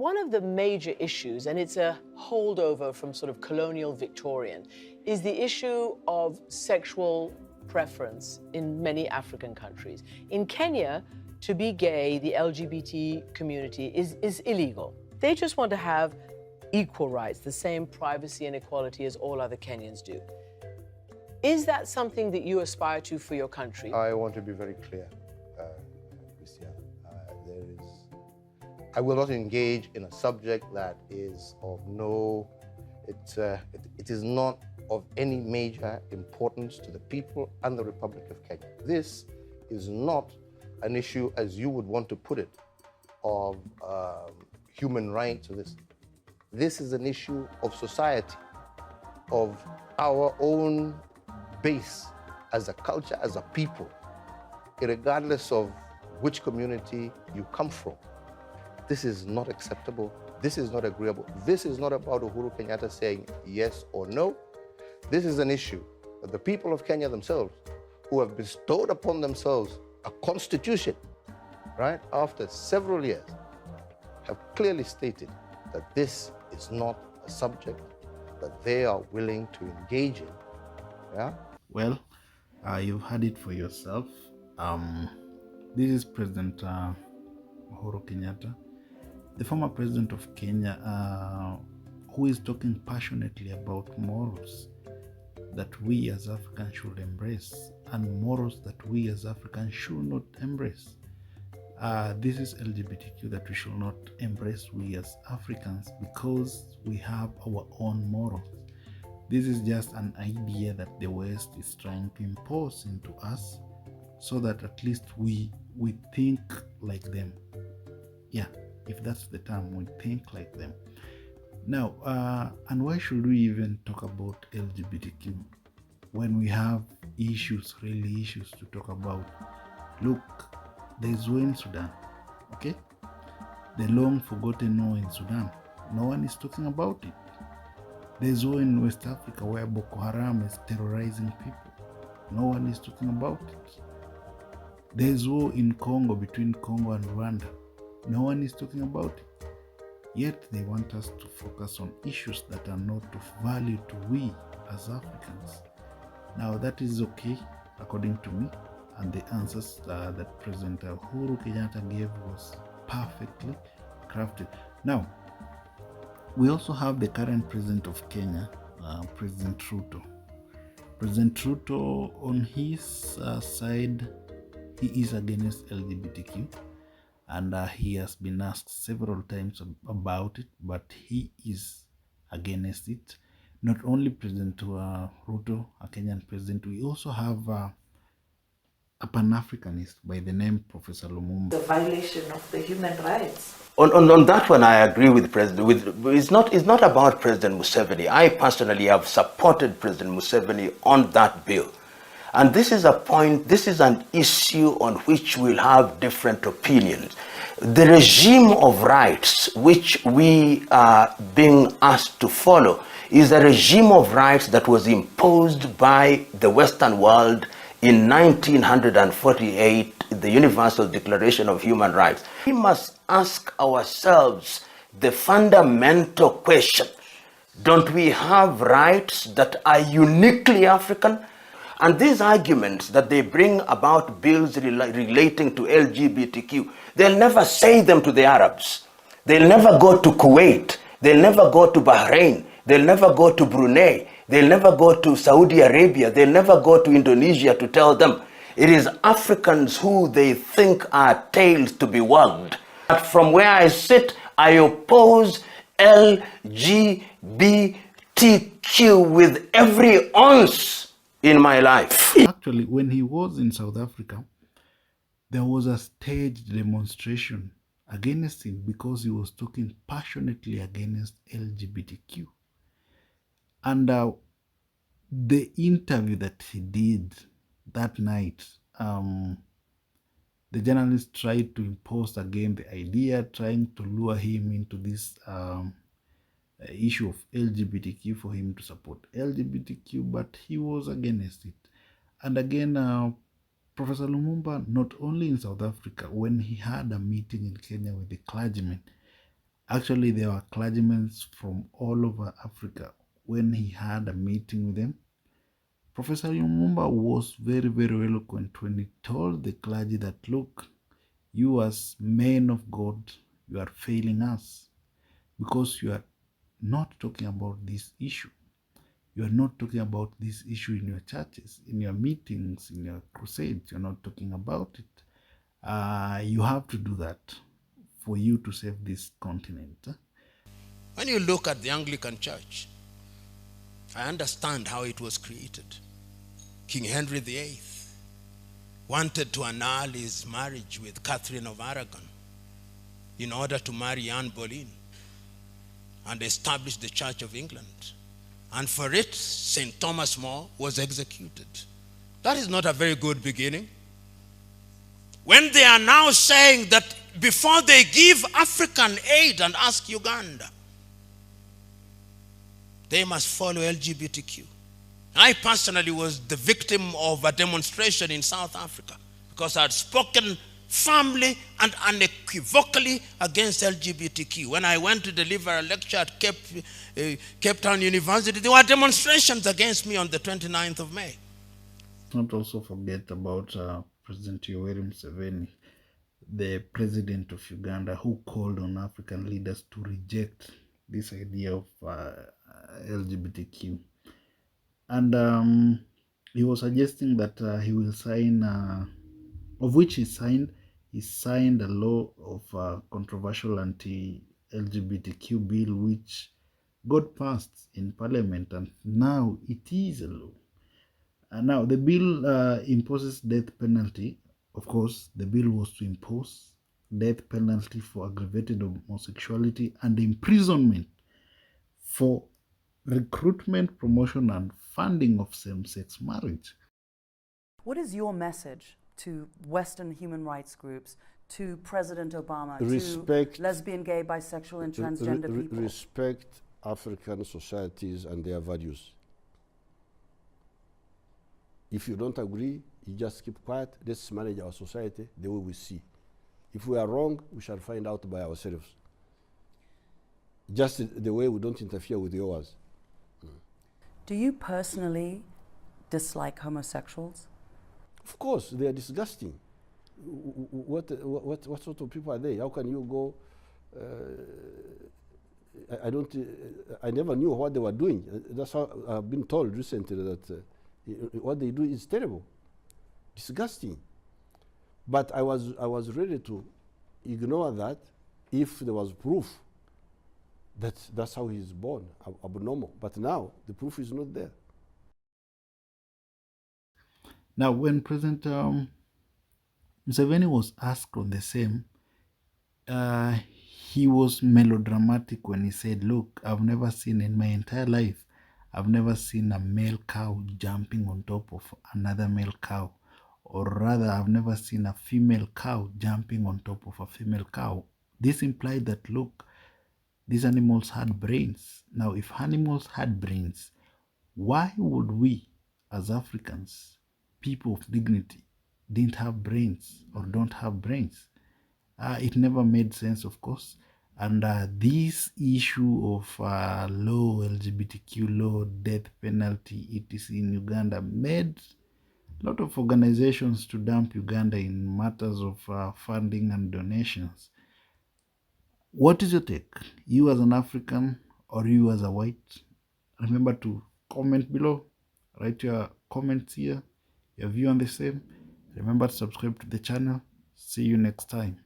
one of the major issues, and it's a holdover from sort of colonial Victorian, is the issue of sexual preference in many African countries. In Kenya, to be gay, the LGBT community is illegal. They just want to have equal rights, the same privacy and equality as all other Kenyans do. Is that something that you aspire to for your country? I want to be very clear, Christian. I will not engage in a subject that is of it is not of any major importance to the people and the Republic of Kenya. This is not an issue, as you would want to put it, of human rights or this. This is an issue of society, of our own base as a culture, as a people, regardless of which community you come from. This is not acceptable. This is not agreeable. This is not about Uhuru Kenyatta saying yes or no. This is an issue that the people of Kenya themselves, who have bestowed upon themselves a constitution, right, after several years, have clearly stated that this is not a subject that they are willing to engage in. Yeah? Well, you've had it for yourself. This is President Uhuru Kenyatta, the former president of Kenya, who is talking passionately about morals that we as Africans should embrace and morals that we as Africans should not embrace. This is LGBTQ that we should not embrace, we as Africans, because we have our own morals. This is just an idea that the West is trying to impose into us so that at least we think like them. Yeah, if that's the term, we think like them. Now, and why should we even talk about LGBTQ when we have issues, really issues to talk about? Look, there's war in Sudan, okay? The long forgotten war in Sudan. No one is talking about it. There's war in West Africa where Boko Haram is terrorizing people. No one is talking about it. There's war in Congo, between Congo and Rwanda. No one is talking about it. Yet they want us to focus on issues that are not of value to we as Africans. Now that is okay, according to me, and the answers that President Uhuru Kenyatta gave was perfectly crafted. Now, we also have the current president of Kenya, President Ruto. President Ruto, on his side, he is against LGBTQ, and he has been asked several times about it, but he is against it. Not only President Ruto, a Kenyan president, we also have a Pan-Africanist by the name Professor Lumumba. The violation of the human rights. On that one, I agree with President. It's not about President Museveni. I personally have supported President Museveni on that bill. And this is an issue on which we'll have different opinions. The regime of rights which we are being asked to follow is a regime of rights that was imposed by the Western world in 1948, the Universal Declaration of Human Rights. We must ask ourselves the fundamental question: don't we have rights that are uniquely African? And these arguments that they bring about bills relating to LGBTQ, they'll never say them to the Arabs. They'll never go to Kuwait. They'll never go to Bahrain. They'll never go to Brunei. They'll never go to Saudi Arabia. They'll never go to Indonesia to tell them. It is Africans who they think are tails to be wagged. But from where I sit, I oppose LGBTQ with every ounce in my life. Actually, when he was in South Africa, there was a staged demonstration against him because he was talking passionately against LGBTQ. And the interview that he did that night, the journalist tried to impose again the idea, trying to lure him into this issue of LGBTQ for him to support LGBTQ, but he was against it. And again, Professor Lumumba, not only in South Africa, when he had a meeting in Kenya with the clergymen, Actually, there were clergymen from all over Africa. When he had a meeting with them, Professor Lumumba was very, very eloquent when he told the clergy that, look, you as men of God, you are failing us because you are not talking about this issue. You are not talking about this issue in your churches, in your meetings, in your crusades. You're not talking about it. You have to do that for you to save this continent. When you look at the Anglican Church, I understand how it was created. King Henry VIII wanted to annul his marriage with Catherine of Aragon in order to marry Anne Boleyn and establish the Church of England. And for it, St. Thomas More was executed. That is not a very good beginning. When they are now saying that before they give African aid and ask Uganda, they must follow LGBTQ. I personally was the victim of a demonstration in South Africa because I had spoken firmly and unequivocally against LGBTQ. When I went to deliver a lecture at Cape Town University, there were demonstrations against me on the 29th of May. Not also forget about President Yoweri Museveni, the president of Uganda, who called on African leaders to reject this idea of LGBTQ. And he was suggesting that he will sign, of which he signed a law of controversial anti-LGBTQ bill, which got passed in parliament, and now it is a law. And now the bill imposes death penalty. Of course, the bill was to impose death penalty for aggravated homosexuality and imprisonment for recruitment, promotion, and funding of same-sex marriage. What is your message to Western human rights groups, to President Obama, to lesbian, gay, bisexual, and transgender people? Respect African societies and their values. If you don't agree, you just keep quiet. Let's manage our society the way we see. If we are wrong, we shall find out by ourselves. Just the way we don't interfere with yours. Do you personally dislike homosexuals? Of course, they are disgusting. What sort of people are they? How can you go? I never knew what they were doing. That's how I've been told recently that what they do is terrible, disgusting. But I was ready to ignore that if there was proof that that's how he's born, abnormal. But now the proof is not there. Now, when President Museveni was asked on the same, he was melodramatic when he said, look, I've never seen in my entire life, I've never seen a male cow jumping on top of another male cow. Or rather, I've never seen a female cow jumping on top of a female cow. This implied that, look, these animals had brains. Now, if animals had brains, why would we, as Africans, people of dignity, didn't have brains or don't have brains? It never made sense, of course. And this issue of law, LGBTQ law, death penalty, etc. in Uganda made a lot of organizations to dump Uganda in matters of funding and donations. What is your take? You as an African or you as a white? Remember to comment below. Write your comments here, your view on the same. Remember to subscribe to the channel. See you next time.